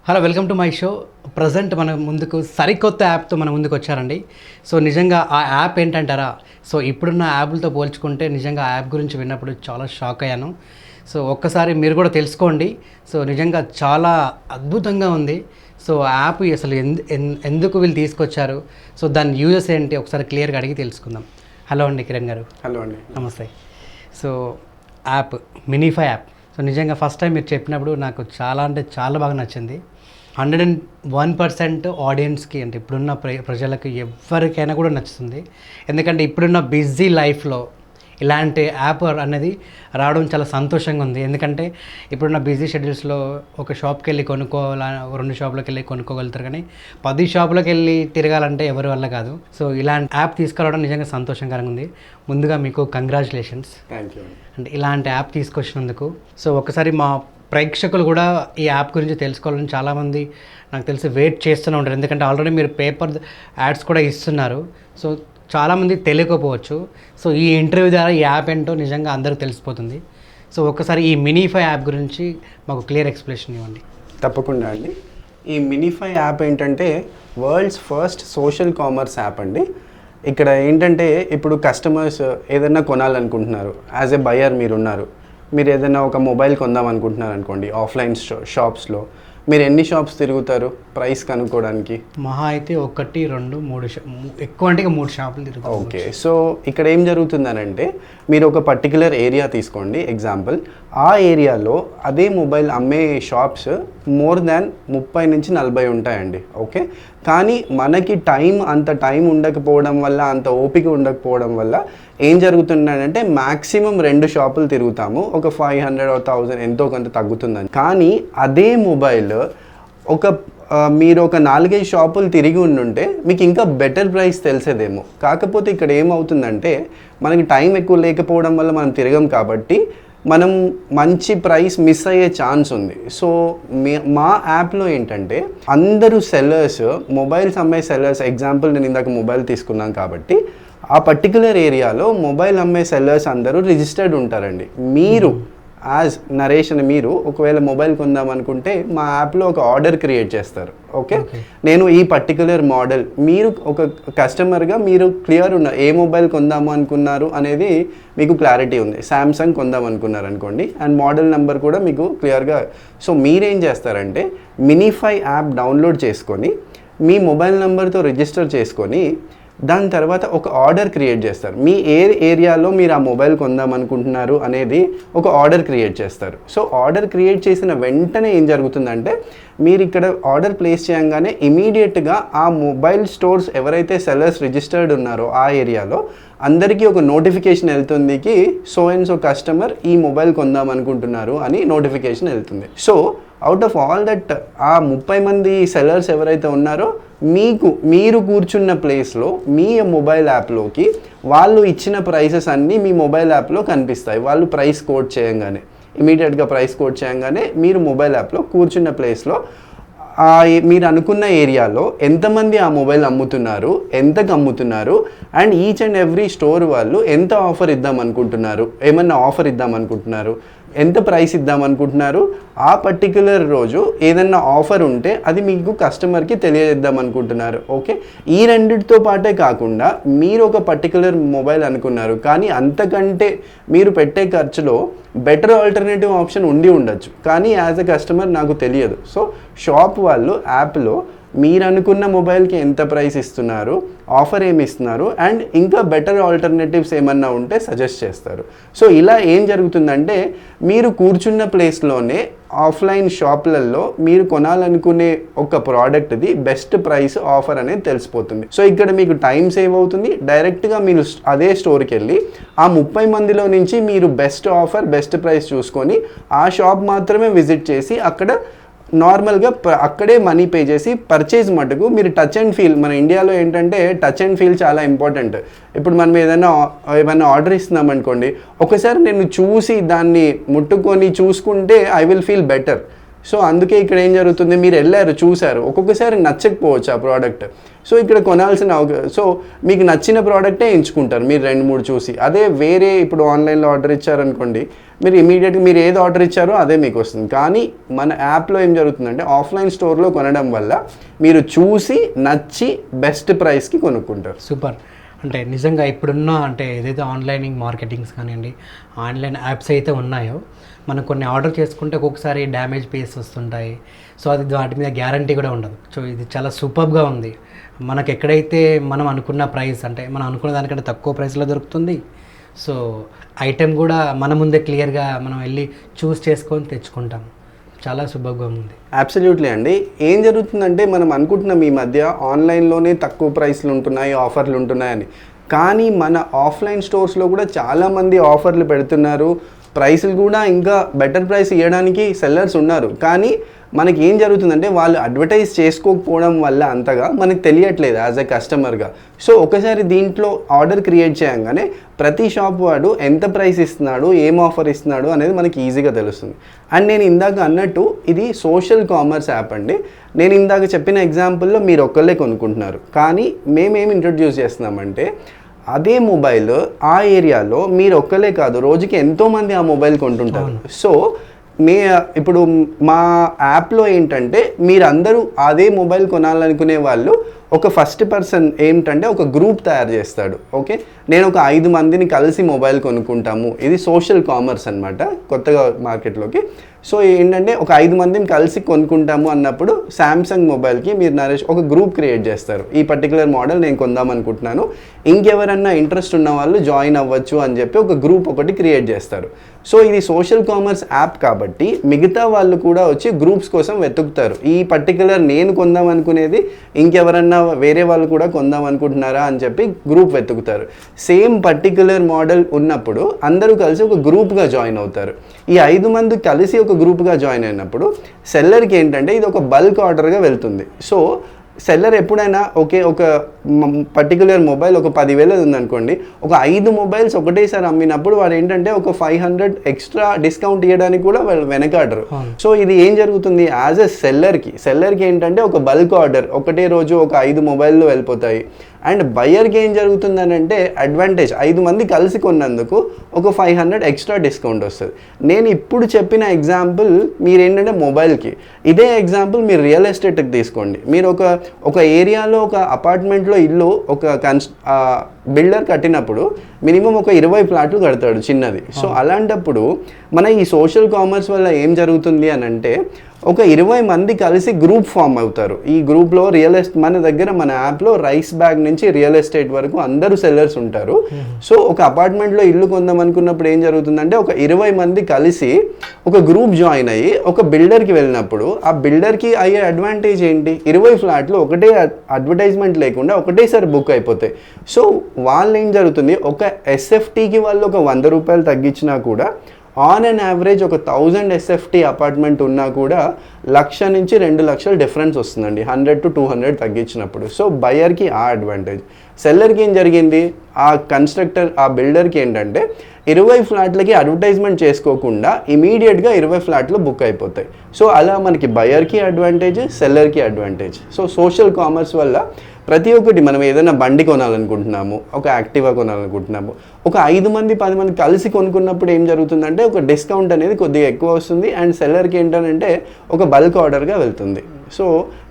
Hello, welcome to my show. Present మన ముందుకు సరికొత్త యాప్తో మన ముందుకు వచ్చారండి. సో నిజంగా ఆ యాప్ ఏంటంటారా? సో ఇప్పుడున్న యాప్లతో పోల్చుకుంటే నిజంగా ఆ యాప్ గురించి విన్నప్పుడు చాలా షాక్ అయ్యాను. సో ఒక్కసారి మీరు కూడా తెలుసుకోండి. సో నిజంగా చాలా అద్భుతంగా ఉంది. సో ఆ యాప్ అసలు ఎందుకు వీళ్ళు తీసుకొచ్చారు, సో దాని యూజెస్ ఏంటి, ఒకసారి క్లియర్గా అడిగి తెలుసుకుందాం. హలో అండి కిరణ్ గారు. హలో అండి, నమస్తే. So app Minify app. So నిజంగా ఫస్ట్ టైం మీరు చెప్పినప్పుడు నాకు చాలా అంటే చాలా బాగా నచ్చింది. 101% ఆడియన్స్కి, అంటే ఇప్పుడున్న ప్రజలకు ఎవరికైనా కూడా నచ్చుతుంది. ఎందుకంటే ఇప్పుడున్న బిజీ లైఫ్లో ఇలాంటి యాప్ అనేది రావడం చాలా సంతోషంగా ఉంది. ఎందుకంటే ఇప్పుడున్న బిజీ షెడ్యూల్స్లో ఒక షాప్కి వెళ్ళి కొనుక్కోవాల, 2 షాపులకు వెళ్ళి కొనుక్కోగలుగుతారు, కానీ 10 షాపులకు వెళ్ళి తిరగాలంటే ఎవరి వల్ల కాదు. సో ఇలాంటి యాప్ తీసుకురావడం నిజంగా సంతోషకరంగా ఉంది. ముందుగా మీకు కంగ్రాచులేషన్స్. Thank you. అంటే ఇలాంటి యాప్ తీసుకొచ్చినందుకు. సో ఒకసారి మా ప్రేక్షకులు కూడా ఈ యాప్ గురించి తెలుసుకోవాలని చాలామంది నాకు తెలిసి వెయిట్ చేస్తూనే ఉంటారు. ఎందుకంటే ఆల్రెడీ మీరు పేపర్ యాడ్స్ కూడా ఇస్తున్నారు. సో చాలామంది తెలియకపోవచ్చు. సో ఈ ఇంటర్వ్యూ ద్వారా ఈ యాప్ ఏంటో నిజంగా అందరికీ తెలిసిపోతుంది. సో ఒక్కసారి ఈ మినీఫై యాప్ గురించి మాకు క్లియర్ ఎక్స్ప్లెనేషన్ ఇవ్వండి. తప్పకుండా అండి. ఈ మినీఫై యాప్ ఏంటంటే world's first social commerce app అండి. ఇక్కడ ఏంటంటే ఇప్పుడు కస్టమర్స్ ఏదైనా కొనాలనుకుంటున్నారు, యాజ్ ఎ బయర్ మీరు ఏదైనా ఒక మొబైల్ కొందాం అనుకుంటున్నారు అనుకోండి, ఆఫ్లైన్ షాప్స్లో మీరు ఎన్ని షాప్స్ తిరుగుతారు ప్రైస్ కనుక్కోవడానికి? మహా అయితే 1, 2, 3 ఎక్కువ అంటే 3 షాపులు తిరుగుతారు. ఓకే, సో ఇక్కడ ఏం జరుగుతుందనంటే మీరు ఒక పర్టికులర్ ఏరియా తీసుకోండి ఎగ్జాంపుల్. ఆ ఏరియాలో అదే మొబైల్ అమ్మే షాప్స్ మోర్ దాన్ 30 నుంచి 40 ఉంటాయండి. ఓకే, కానీ మనకి అంత టైం ఉండకపోవడం వల్ల, అంత ఓపిక ఉండకపోవడం వల్ల ఏం జరుగుతుందంటే మ్యాక్సిమం 2 షాపులు తిరుగుతాము. ఒక 500 or 1000 ఎంతో కొంత తగ్గుతుందని. కానీ అదే మొబైల్ మీరు ఒక 4-5 షాపులు తిరిగి ఉండుంటే మీకు ఇంకా బెటర్ ప్రైస్ తెలిసేదేమో. కాకపోతే ఇక్కడ ఏమవుతుందంటే మనకి టైం ఎక్కువ లేకపోవడం వల్ల మనం తిరగం కాబట్టి మనం మంచి ప్రైస్ మిస్ అయ్యే ఛాన్స్ ఉంది. సో మా యాప్లో ఏంటంటే అందరూ సెల్లర్స్, మొబైల్స్ అమ్మే సెల్లర్స్, ఎగ్జాంపుల్ నేను ఇందాక మొబైల్ తీసుకున్నాను కాబట్టి ఆ పర్టికులర్ ఏరియాలో మొబైల్ అమ్మే సెల్లర్స్ అందరూ రిజిస్టర్డ్ ఉంటారండి. మీరు యాజ్ నరేషన్ మీరు ఒకవేళ మొబైల్ కొందాం అనుకుంటే మా యాప్లో ఒక ఆర్డర్ క్రియేట్ చేస్తారు. ఓకే, నేను ఈ పర్టికులర్ మోడల్, మీరు ఒక కస్టమర్గా మీరు క్లియర్ ఉన్నారు ఏ మొబైల్ కొందాము అనుకున్నారు అనేది మీకు క్లారిటీ ఉంది. శాంసంగ్ కొందాం అనుకున్నారు అనుకోండి, అండ్ మోడల్ నెంబర్ కూడా మీకు క్లియర్గా. సో మీరేం చేస్తారంటే మినీఫై యాప్ డౌన్లోడ్ చేసుకొని మీ మొబైల్ నెంబర్తో రిజిస్టర్ చేసుకొని దాని తర్వాత ఒక ఆర్డర్ క్రియేట్ చేస్తారు. మీ ఏరియాలో మీరు ఆ మొబైల్ కొందాం అనుకుంటున్నారు అనేది ఒక ఆర్డర్ క్రియేట్ చేస్తారు. సో ఆర్డర్ క్రియేట్ చేసిన వెంటనే ఏం జరుగుతుందంటే మీరు ఇక్కడ ఆర్డర్ ప్లేస్ చేయగానే ఇమీడియట్గా ఆ మొబైల్ స్టోర్స్ ఎవరైతే సెల్లర్స్ రిజిస్టర్డ్ ఉన్నారో ఆ ఏరియాలో అందరికీ ఒక నోటిఫికేషన్ వెళ్తుంది, సో అండ్ సో కస్టమర్ ఈ మొబైల్ కొందాం అనుకుంటున్నారు అని నోటిఫికేషన్ వెళ్తుంది. So out of all that ఆ 30 మంది సెల్లర్స్ ఎవరైతే ఉన్నారో మీరు కూర్చున్న ప్లేస్లో మీ మొబైల్ యాప్లోకి వాళ్ళు ఇచ్చిన ప్రైసెస్ అన్నీ మీ మొబైల్ యాప్లో కనిపిస్తాయి. వాళ్ళు ప్రైస్ కోడ్ చేయగానే, ఇమీడియట్గా ప్రైస్ కోడ్ చేయగానే మీరు మొబైల్ యాప్లో కూర్చున్న ప్లేస్లో మీరు అనుకున్న ఏరియాలో ఎంతమంది ఆ మొబైల్ అమ్ముతున్నారు, ఎంతకు అమ్ముతున్నారు, and each and every store వాళ్ళు ఎంత ఆఫర్ ఇద్దాం అనుకుంటున్నారు, ఏమన్నా ఆఫర్ ఇద్దాం అనుకుంటున్నారు, ఎంత ప్రైస్ ఇద్దాం అనుకుంటున్నారు, ఆ పర్టిక్యులర్ రోజు ఏదన్నా ఆఫర్ ఉంటే అది మీకు కస్టమర్కి తెలియజేద్దాం అనుకుంటున్నారు. ఓకే, ఈ రెండిటితో పాటే కాకుండా మీరు ఒక పర్టిక్యులర్ మొబైల్ అనుకున్నారు, కానీ అంతకంటే మీరు పెట్టే ఖర్చులో బెటర్ ఆల్టర్నేటివ్ ఆప్షన్ ఉండొచ్చు, కానీ యాజ్ ఎ కస్టమర్ నాకు తెలియదు. సో షాప్ వాళ్ళు యాప్లో మీరు అనుకున్న మొబైల్కి ఎంత ప్రైస్ ఇస్తున్నారు, ఆఫర్ ఏమి ఇస్తున్నారు, అండ్ ఇంకా బెటర్ ఆల్టర్నేటివ్స్ ఏమన్నా ఉంటే సజెస్ట్ చేస్తారు. సో ఇలా ఏం జరుగుతుందంటే మీరు కూర్చున్న ప్లేస్లోనే ఆఫ్లైన్ షాప్లలో మీరు కొనాలనుకునే ఒక ప్రోడక్ట్ది బెస్ట్ ప్రైస్ ఆఫర్ అనేది తెలిసిపోతుంది. సో ఇక్కడ మీకు టైం సేవ్ అవుతుంది. డైరెక్ట్గా మీరు అదే స్టోర్కి వెళ్ళి ఆ 30 మందిలో నుంచి మీరు బెస్ట్ ఆఫర్, బెస్ట్ ప్రైస్ చూసుకొని ఆ షాప్ మాత్రమే విజిట్ చేసి అక్కడ నార్మల్గా అక్కడే మనీ పే చేసి పర్చేజ్ మటుకు మీరు టచ్ అండ్ ఫీల్. మన ఇండియాలో ఏంటంటే టచ్ అండ్ ఫీల్ చాలా ఇంపార్టెంట్. ఇప్పుడు మనం ఏమైనా ఆర్డర్ ఇస్తున్నాం అనుకోండి, ఒకసారి నేను చూసి దాన్ని ముట్టుకొని చూసుకుంటే I will feel better. So అందుకే ఇక్కడ ఏం జరుగుతుంది, మీరు వెళ్ళారు చూసారు, ఒక్కొక్కసారి నచ్చకపోవచ్చు ఆ ప్రోడక్ట్. సో ఇక్కడ కొనాల్సిన సో మీకు నచ్చిన ప్రోడక్టే ఎంచుకుంటారు మీరు 2-3 చూసి. అదే వేరే ఇప్పుడు ఆన్లైన్లో ఆర్డర్ ఇచ్చారనుకోండి, మీరు ఇమీడియట్గా మీరు ఏది ఆర్డర్ ఇచ్చారో అదే మీకు వస్తుంది. కానీ మన యాప్లో ఏం జరుగుతుందంటే ఆఫ్లైన్ స్టోర్లో కొనడం వల్ల మీరు చూసి నచ్చి బెస్ట్ ప్రైస్కి కొనుక్కుంటారు. సూపర్. అంటే నిజంగా ఇప్పుడున్న అంటే ఏదైతే ఆన్లైన్ మార్కెటింగ్స్ కానివ్వండి, ఆన్లైన్ యాప్స్ అయితే ఉన్నాయో, మనం కొన్ని ఆర్డర్ చేసుకుంటే ఒక్కొక్కసారి డ్యామేజ్ పీస్ వస్తుంటాయి. సో అది వాటి మీద గ్యారంటీ కూడా ఉండదు. సో ఇది చాలా సూపర్గా ఉంది. మనకు ఎక్కడైతే మనం అనుకున్న ప్రైస్ అంటే మనం అనుకున్న దానికంటే తక్కువ ప్రైస్లో దొరుకుతుంది. సో ఐటెం కూడా మన ముందే క్లియర్గా మనం వెళ్ళి చూస్ చేసుకొని తెచ్చుకుంటాం. చాలా సూపర్గా ఉంది. అబ్సల్యూట్లీ అండి. ఏం జరుగుతుందంటే మనం అనుకుంటున్నాం ఈ మధ్య ఆన్లైన్లోనే తక్కువ ప్రైస్లు ఉంటున్నాయి, ఆఫర్లు ఉంటున్నాయని. కానీ మన ఆఫ్లైన్ స్టోర్స్లో కూడా చాలామంది ఆఫర్లు పెడుతున్నారు, ప్రైస్లు కూడా ఇంకా బెటర్ ప్రైస్ ఇవ్వడానికి సెల్లర్స్ ఉన్నారు. కానీ మనకి ఏం జరుగుతుందంటే వాళ్ళు అడ్వర్టైజ్ చేసుకోకపోవడం వల్ల అంతగా మనకు తెలియట్లేదు యాజ్ ఎ కస్టమర్గా. సో ఒకసారి దీంట్లో ఆర్డర్ క్రియేట్ చేయగానే ప్రతి షాప్ వాడు ఎంత ప్రైస్ ఇస్తున్నాడు, ఏం ఆఫర్ ఇస్తున్నాడు అనేది మనకి ఈజీగా తెలుస్తుంది. అండ్ నేను ఇందాక అన్నట్టు ఇది సోషల్ కామర్స్ యాప్ అండి. నేను ఇందాక చెప్పిన ఎగ్జాంపుల్లో మీరు ఒక్కళ్ళే కొనుక్కుంటున్నారు, కానీ మేమేం ఇంట్రొడ్యూస్ చేస్తున్నామంటే అదే మొబైల్ ఆ ఏరియాలో మీరు ఒక్కలే కాదు, రోజుకి ఎంతోమంది ఆ మొబైల్ కొంటుంటారు. సో ఇప్పుడు మా యాప్లో ఏంటంటే మీరందరూ అదే మొబైల్ కొనాలనుకునే వాళ్ళు ఒక ఫస్ట్ పర్సన్ ఏంటంటే ఒక గ్రూప్ తయారు చేస్తాడు. ఓకే, నేను ఒక 5 మందిని కలిసి మొబైల్ కొనుక్కుంటాము. ఇది సోషల్ కామర్స్ అనమాట కొత్తగా మార్కెట్లోకి. సో ఏంటంటే ఒక 5 మందిని కలిసి కొనుక్కుంటాము అన్నప్పుడు శాంసంగ్ మొబైల్కి మీరు నరేష్ ఒక గ్రూప్ క్రియేట్ చేస్తారు. ఈ పర్టికులర్ మోడల్ నేను కొందాం అనుకుంటున్నాను, ఇంకెవరన్నా ఇంట్రెస్ట్ ఉన్న వాళ్ళు జాయిన్ అవ్వచ్చు అని చెప్పి ఒక గ్రూప్ ఒకటి క్రియేట్ చేస్తారు. సో ఇది సోషల్ కామర్స్ యాప్ కాబట్టి మిగతా వాళ్ళు కూడా వచ్చి గ్రూప్స్ కోసం వెతుకుతారు. ఈ పర్టికులర్ నేను కొందాం అనుకునేది ఇంకెవరన్నా వేరే వాళ్ళు కూడా కొందాం అనుకుంటున్నారా అని చెప్పి గ్రూప్ వెతుకుతారు. సేమ్ పర్టికులర్ మోడల్ ఉన్నప్పుడు అందరూ కలిసి ఒక గ్రూప్గా జాయిన్ అవుతారు. ఈ 5 మంది కలిసి ఒక గ్రూప్గా జాయిన్ అయినప్పుడు సెల్లర్కి ఏంటంటే ఇది ఒక బల్క్ ఆర్డర్గా వెళ్తుంది. సో సెల్లర్ ఎప్పుడైనా ఒక పర్టికులర్ మొబైల్ ఒక 10,000 ఉందనుకోండి, ఒక 5 మొబైల్స్ ఒకటేసారి అమ్మినప్పుడు వాడు ఏంటంటే ఒక 500 ఎక్స్ట్రా డిస్కౌంట్ ఇవ్వడానికి కూడా వాళ్ళు వెనకాడరు. సో ఇది ఏం జరుగుతుంది, యాజ్ ఎ సెల్లర్కి ఏంటంటే ఒక బల్క్ ఆర్డర్ ఒకటే రోజు ఒక 5 మొబైల్లో వెళ్ళిపోతాయి. అండ్ బయ్యర్కి ఏం జరుగుతుందని అంటే అడ్వాంటేజ్ 5 మంది కలిసి కొన్నందుకు ఒక 500 ఎక్స్ట్రా డిస్కౌంట్ వస్తుంది. నేను ఇప్పుడు చెప్పిన ఎగ్జాంపుల్ మీరేంటంటే మొబైల్కి, ఇదే ఎగ్జాంపుల్ మీరు రియల్ ఎస్టేట్కి తీసుకోండి. మీరు ఒక ఏరియాలో ఒక అపార్ట్మెంట్లో ఇల్లు ఒక బిల్డర్ కట్టినప్పుడు మినిమం ఒక 20 ఫ్లాట్లు కడతాడు చిన్నది. సో అలాంటప్పుడు మన ఈ సోషల్ కామర్స్ వల్ల ఏం జరుగుతుంది అని అంటే ఒక 20 మంది కలిసి గ్రూప్ ఫామ్ అవుతారు. ఈ గ్రూప్లో మన దగ్గర మన యాప్లో రైస్ బ్యాగ్ నుంచి రియల్ ఎస్టేట్ వరకు అందరూ సెల్లర్స్ ఉంటారు. సో ఒక అపార్ట్మెంట్లో ఇల్లు కొందాం అనుకున్నప్పుడు ఏం జరుగుతుందంటే ఒక 20 మంది కలిసి ఒక గ్రూప్ జాయిన్ అయ్యి ఒక బిల్డర్కి వెళ్ళినప్పుడు ఆ బిల్డర్కి అయ్యే అడ్వాంటేజ్ ఏంటి, 20 ఫ్లాట్లు ఒకటే అడ్వర్టైజ్మెంట్ లేకుండా ఒకటేసారి బుక్ అయిపోతాయి. సో వాళ్ళు ఏం జరుగుతుంది, ఒక ఎస్ఎఫ్టీకి వాళ్ళు ఒక 100 రూపాయలు తగ్గించినా కూడా ఆన్ అండ్ యావరేజ్ ఒక 1000 ఎస్ఎఫ్టీ అపార్ట్మెంట్ ఉన్నా కూడా 1,00,000 నుంచి 2,00,000 డిఫరెన్స్ వస్తుందండి 100 to 200 తగ్గించినప్పుడు. సో బయర్కి ఆ అడ్వాంటేజ్. సెల్లర్కి ఏం జరిగింది, ఆ బిల్డర్కి ఏంటంటే 20 ఫ్లాట్లకి అడ్వర్టైజ్మెంట్ చేసుకోకుండా ఇమీడియట్గా 20 ఫ్లాట్లు బుక్ అయిపోతాయి. సో అలా మనకి బయర్కి అడ్వాంటేజ్, సెల్లర్కి అడ్వాంటేజ్. సో సోషల్ కామర్స్ వల్ల ప్రతి ఒక్కటి మనం ఏదైనా బండి కొనాలనుకుంటున్నాము, ఒక యాక్టివా కొనాలనుకుంటున్నాము, ఒక 5 మంది 10 మంది కలిసి కొనుక్కున్నప్పుడు ఏం జరుగుతుందంటే ఒక డిస్కౌంట్ అనేది కొద్దిగా ఎక్కువ వస్తుంది. అండ్ సెల్లర్కి ఏంటంటే ఒక బల్క్ ఆర్డర్గా వెళ్తుంది. సో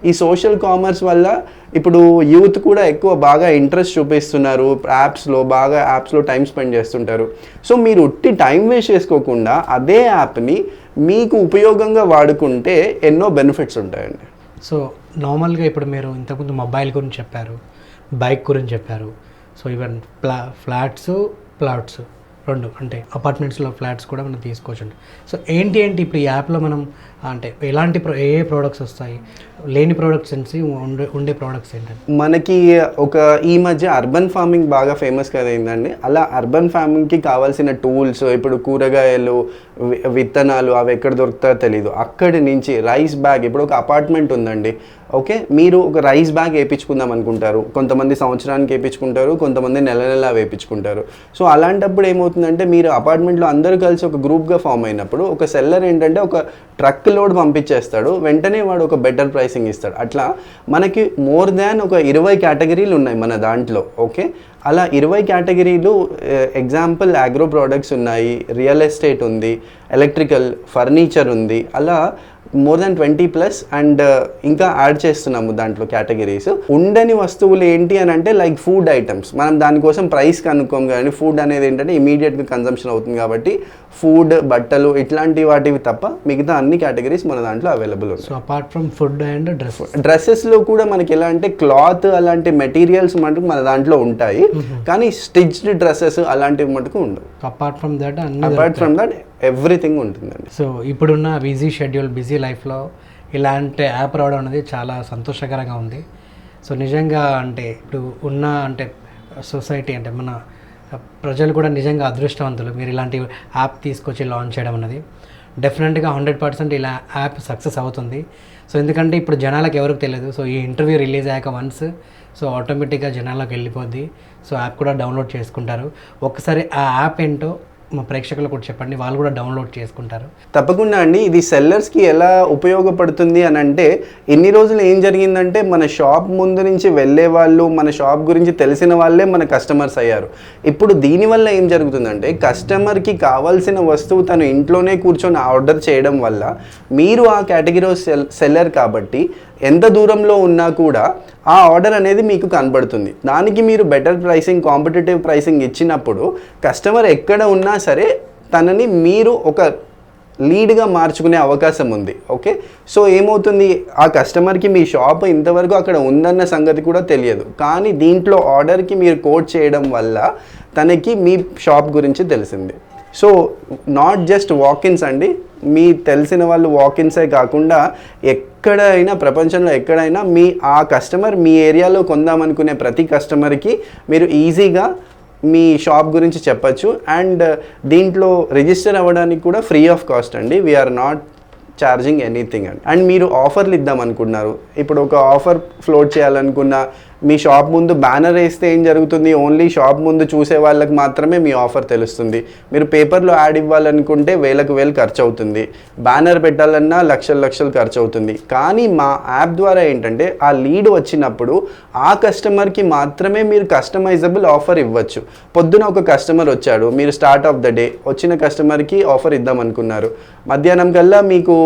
ఈ సోషల్ కామర్స్ వల్ల ఇప్పుడు యూత్ కూడా బాగా ఇంట్రెస్ట్ చూపిస్తున్నారు, యాప్స్లో టైం స్పెండ్ చేస్తుంటారు. సో మీరు ఉట్టి టైం వేస్ట్ చేసుకోకుండా అదే యాప్ని మీకు ఉపయోగంగా వాడుకుంటే ఎన్నో బెనిఫిట్స్ ఉంటాయండి. సో నార్మల్గా ఇప్పుడు మీరు ఇంతకుముందు మొబైల్ గురించి చెప్పారు, బైక్ గురించి చెప్పారు. సో ఈవెన్ ప్లాట్స్ 2 అంటే అపార్ట్మెంట్స్లో ఫ్లాట్స్ కూడా మనం తీసుకోవచ్చు. సో ఏంటి ఇప్పుడు ఈ యాప్లో మనం అంటే ఎలాంటి ఏ ప్రోడక్ట్స్ వస్తాయి, లేని ప్రోడక్ట్స్ ఉండే ప్రోడక్ట్స్ ఏంటంటే మనకి ఈ మధ్య అర్బన్ ఫార్మింగ్ బాగా ఫేమస్ కదా అయిందండి. అలా అర్బన్ ఫార్మింగ్కి కావాల్సిన టూల్స్, ఇప్పుడు కూరగాయలు, విత్తనాలు అవి ఎక్కడ దొరుకుతాయో తెలీదు, అక్కడి నుంచి రైస్ బ్యాగ్. ఇప్పుడు ఒక అపార్ట్మెంట్ ఉందండి, ఓకే, మీరు ఒక రైస్ బ్యాగ్ వేయించుకుందాం అనుకుంటారు, కొంతమంది సంవత్సరానికి వేయించుకుంటారు, కొంతమంది నెల వేయించుకుంటారు. సో అలాంటప్పుడు ఏమవుతుందంటే మీరు అపార్ట్మెంట్లో అందరూ కలిసి ఒక గ్రూప్గా ఫామ్ అయినప్పుడు ఒక సెల్లర్ ఏంటంటే ఒక ట్రక్ లోడ్ పంపించేస్తాడు, వెంటనే వాడు ఒక బెటర్ ప్రైసింగ్ ఇస్తాడు. అట్లా మనకి మోర్ దాన్ ఒక 20 కేటగిరీలు ఉన్నాయి మన దాంట్లో. ఓకే, అలా 20 కేటగిరీలు, ఎగ్జాంపుల్ అగ్రో ప్రోడక్ట్స్ ఉన్నాయి, రియల్ ఎస్టేట్ ఉంది, ఎలక్ట్రికల్, ఫర్నిచర్ ఉంది, అలా మోర్ దాన్ 20+ అండ్ ఇంకా యాడ్ చేస్తున్నాము దాంట్లో కేటగిరీస్. ఉండని వస్తువులు ఏంటి అని అంటే లైక్ ఫుడ్ ఐటమ్స్. మనం దానికోసం ప్రైస్ కనుక్కోం, కానీ ఫుడ్ అనేది ఏంటంటే ఇమీడియట్గా కన్సంప్షన్ అవుతుంది కాబట్టి ఫుడ్, బట్టలు ఇట్లాంటి వాటివి తప్ప మిగతా అన్ని కేటగిరీస్ మన దాంట్లో అవైలబుల్ ఉన్నాయి. So apart from food and డ్రెస్సెస్లో కూడా మనకి ఎలా అంటే క్లాత్ అలాంటి మెటీరియల్స్ మటుకు మన దాంట్లో ఉంటాయి, కానీ స్టిచ్డ్ డ్రెస్సెస్ అలాంటివి మటుకు ఉండవు. అపార్ట్ ఫ్రమ్ దట్ ఎవ్రీథింగ్ ఉంటుందండి. సో ఇప్పుడున్న బిజీ షెడ్యూల్, బిజీ లైఫ్లో ఇలాంటి యాప్ రావడం అనేది చాలా సంతోషకరంగా ఉంది. సో నిజంగా అంటే ఇప్పుడు ఉన్న అంటే సొసైటీ అంటే మన ప్రజలు కూడా నిజంగా అదృష్టవంతులు. మీరు ఇలాంటి యాప్ తీసుకొచ్చి లాంచ్ చేయడం అనేది డెఫినెట్గా 100% ఇలా యాప్ సక్సెస్ అవుతుంది. సో ఎందుకంటే ఇప్పుడు జనాలకు ఎవరికి తెలియదు. సో ఈ ఇంటర్వ్యూ రిలీజ్ అయ్యాక వన్స్ సో ఆటోమేటిక్గా జనాలకు వెళ్ళిపోద్ది. సో యాప్ కూడా డౌన్లోడ్ చేసుకుంటారు. ఒకసారి ఆ యాప్ ఏంటో మా ప్రేక్షకులు కూడా చెప్పండి, వాళ్ళు కూడా డౌన్లోడ్ చేసుకుంటారు. తప్పకుండా అండి. ఇది సెల్లర్స్కి ఎలా ఉపయోగపడుతుంది అని అంటే, ఇన్ని రోజులు ఏం జరిగిందంటే మన షాప్ ముందు నుంచి వెళ్ళే వాళ్ళు, మన షాప్ గురించి తెలిసిన వాళ్ళే మన కస్టమర్స్ అయ్యారు. ఇప్పుడు దీనివల్ల ఏం జరుగుతుందంటే కస్టమర్కి కావాల్సిన వస్తువు తను ఇంట్లోనే కూర్చొని ఆర్డర్ చేయడం వల్ల, మీరు ఆ కేటగిరీ సెల్లర్ కాబట్టి ఎంత దూరంలో ఉన్నా కూడా ఆ ఆర్డర్ అనేది మీకు కనబడుతుంది. దానికి మీరు బెటర్ ప్రైసింగ్, కాంపిటేటివ్ ప్రైసింగ్ ఇచ్చినప్పుడు కస్టమర్ ఎక్కడ ఉన్నా సరే తనని మీరు ఒక లీడ్గా మార్చుకునే అవకాశం ఉంది. ఓకే, సో ఏమవుతుంది, ఆ కస్టమర్కి మీ షాప్ ఇంతవరకు అక్కడ ఉందన్న సంగతి కూడా తెలియదు, కానీ దీంట్లో ఆర్డర్కి మీరు కోడ్ చేయడం వల్ల తనకి మీ షాప్ గురించి తెలిసింది. సో నాట్ జస్ట్ వాకిన్స్ అండి, మీ తెలిసిన వాళ్ళు వాకిన్సే కాకుండా ఎక్కడైనా ప్రపంచంలో ఎక్కడైనా ఆ కస్టమర్ మీ ఏరియాలో కొందామనుకునే ప్రతి కస్టమర్కి మీరు ఈజీగా మీ షాప్ గురించి చెప్పచ్చు. అండ్ దీంట్లో రిజిస్టర్ అవ్వడానికి కూడా ఫ్రీ ఆఫ్ కాస్ట్ అండి. వీఆర్ నాట్ ఛార్జింగ్ ఎనీథింగ్ అండి. అండ్ మీరు ఆఫర్లు ఇద్దాం అనుకున్నారు, ఇప్పుడు ఒక ఆఫర్ ఫ్లోట్ చేయాలనుకున్నా మీ షాప్ ముందు బ్యానర్ వేస్తే ఏం జరుగుతుంది, ఓన్లీ షాప్ ముందు చూసే వాళ్ళకి మాత్రమే మీ ఆఫర్ తెలుస్తుంది. మీరు పేపర్లో యాడ్ ఇవ్వాలనుకుంటే వేలకు వేలు ఖర్చు అవుతుంది, బ్యానర్ పెట్టాలన్నా లక్షలు ఖర్చు అవుతుంది. కానీ మా యాప్ ద్వారా ఏంటంటే ఆ లీడ్ వచ్చినప్పుడు ఆ కస్టమర్కి మాత్రమే మీరు కస్టమైజబుల్ ఆఫర్ ఇవ్వచ్చు. పొద్దున ఒక కస్టమర్ వచ్చాడు, మీరు స్టార్ట్ ఆఫ్ ద డే వచ్చిన కస్టమర్కి ఆఫర్ ఇద్దాం అనుకున్నారు, మధ్యాహ్నం కల్లా మీకు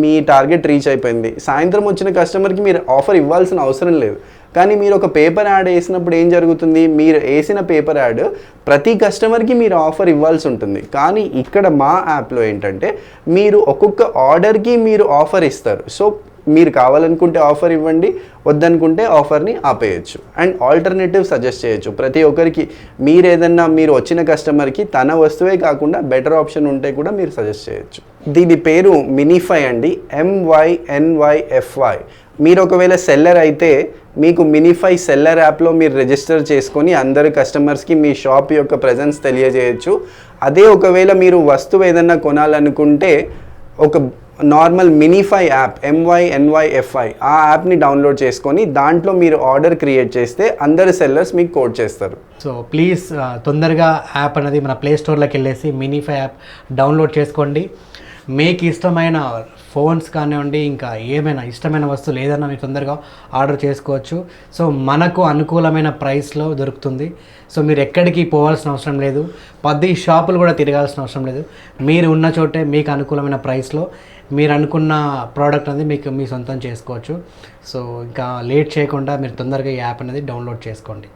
మీ టార్గెట్ రీచ్ అయిపోయింది, సాయంత్రం వచ్చిన కస్టమర్కి మీరు ఆఫర్ ఇవ్వాల్సిన అవసరం లేదు. కానీ మీరు ఒక పేపర్ యాడ్ వేసినప్పుడు ఏం జరుగుతుంది, మీరు వేసిన పేపర్ యాడ్ ప్రతి కస్టమర్కి మీరు ఆఫర్ ఇవ్వాల్సి ఉంటుంది. కానీ ఇక్కడ మా యాప్లో ఏంటంటే మీరు ఒక్కొక్క ఆర్డర్కి మీరు ఆఫర్ ఇస్తారు. సో మీరు కావాలనుకుంటే ఆఫర్ ఇవ్వండి, వద్దనుకుంటే ఆఫర్ని ఆపేయచ్చు. అండ్ ఆల్టర్నేటివ్ సజెస్ట్ చేయొచ్చు ప్రతి ఒక్కరికి. మీరు వచ్చిన కస్టమర్కి తన వస్తువే కాకుండా బెటర్ ఆప్షన్ ఉంటే కూడా మీరు సజెస్ట్ చేయొచ్చు. దీని పేరు మినీఫై అండి, MYNYFY. మీరు ఒకవేళ సెల్లర్ అయితే మీకు మినీఫై సెల్లర్ యాప్లో మీరు రిజిస్టర్ చేసుకొని అందరు కస్టమర్స్కి మీ షాప్ యొక్క ప్రెజెన్స్ తెలియజేయచ్చు. అదే ఒకవేళ మీరు వస్తువు ఏదన్నా కొనాలనుకుంటే ఒక నార్మల్ మినీఫై యాప్, MYNYFY, ఆ యాప్ని డౌన్లోడ్ చేసుకొని దాంట్లో మీరు ఆర్డర్ క్రియేట్ చేస్తే అందరు సెల్లర్స్ మీకు కోడ్ చేస్తారు. సో ప్లీజ్ తొందరగా యాప్ అనేది మన ప్లే స్టోర్లోకి వెళ్ళేసి మినీఫై యాప్ డౌన్లోడ్ చేసుకోండి. మీకు ఇష్టమైన ఫోన్స్ కానివ్వండి, ఇంకా ఏమైనా ఇష్టమైన వస్తువులు ఏదైనా మీరు తొందరగా ఆర్డర్ చేసుకోవచ్చు. సో మనకు అనుకూలమైన ప్రైస్లో దొరుకుతుంది. సో మీరు ఎక్కడికి పోవాల్సిన అవసరం లేదు, 10 షాపులు కూడా తిరగాల్సిన అవసరం లేదు. మీరు ఉన్న చోటే మీకు అనుకూలమైన ప్రైస్లో మీరు అనుకున్న ప్రోడక్ట్ అనేది మీకు మీ సొంతం చేసుకోవచ్చు. సో ఇంకా లేట్ చేయకుండా మీరు తొందరగా ఈ యాప్ అనేది డౌన్లోడ్ చేసుకోండి.